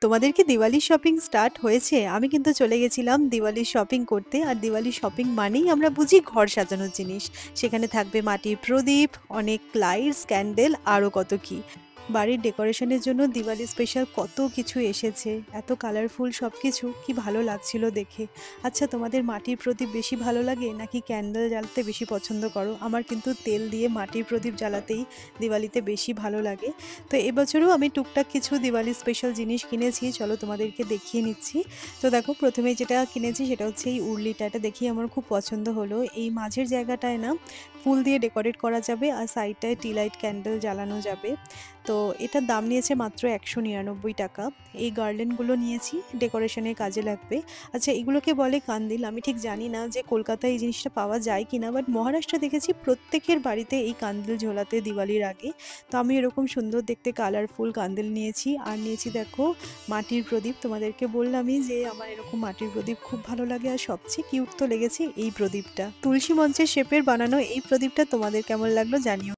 তোমাদের কি Diwali shopping start হয়েছে? আমি কিন্তু চলে গেছিলাম দিওয়ালি শপিং করতে। আর দিওয়ালি শপিং মানেই আমরা বুঝি ঘর সাজানোর জিনিস। সেখানে থাকবে মাটির প্রদীপ, অনেক লাইটস, ক্যান্ডেল, আরও কত কি। বাড়ির ডেকোরেশনের জন্য দিওয়ালি স্পেশাল কত কিছু এসেছে। এত কালারফুল সব কিছু, কি ভালো লাগছিল দেখে। আচ্ছা, তোমাদের মাটির প্রদীপ বেশি ভালো লাগে নাকি ক্যান্ডেল জ্বালাতে বেশি পছন্দ করো? আমার কিন্তু তেল দিয়ে মাটির প্রদীপ জ্বালাতেই দিওয়ালিতে বেশি ভালো লাগে। তো এবছরও আমি টুকটাক কিছু দিওয়ালি স্পেশাল জিনিস কিনেছি, চলো তোমাদেরকে দেখিয়ে নিচ্ছি। তো দেখো, প্রথমে যেটা কিনেছি সেটা হচ্ছে এই উরলিটা। এটা দেখি আমার খুব পছন্দ হলো। এই মাঝের জায়গাটায় না ফুল দিয়ে ডেকোরেট করা যাবে, আর সাইডটায় টি লাইট ক্যান্ডেল জ্বালানো যাবে। তো এটার দাম নিয়েছে মাত্র 199 টাকা। এই গার্ল্যান্ডগুলো নিয়েছি, ডেকোরেশনের কাজে লাগবে। আচ্ছা, এগুলোকে বলে কান্দিল। আমি ঠিক জানি না যে কলকাতায় এই জিনিসটা পাওয়া যায় কিনা, বাট মহারাষ্ট্রে দেখেছি প্রত্যেকের বাড়িতে এই কান্দিল ঝোলাতে দিওয়ালির আগে। তো আমি এরকম সুন্দর দেখতে কালারফুল কান্দিল নিয়েছি। আর নিয়েছি দেখো মাটির প্রদীপ। তোমাদেরকে বললামই যে আমার এরকম মাটির প্রদীপ খুব ভালো লাগে, আর সবচেয়ে কিউট তো লেগেছে এই প্রদীপটা। তুলসী মঞ্চের শেপের বানানো এই প্রদীপটা তোমাদের কেমন লাগলো জানিও।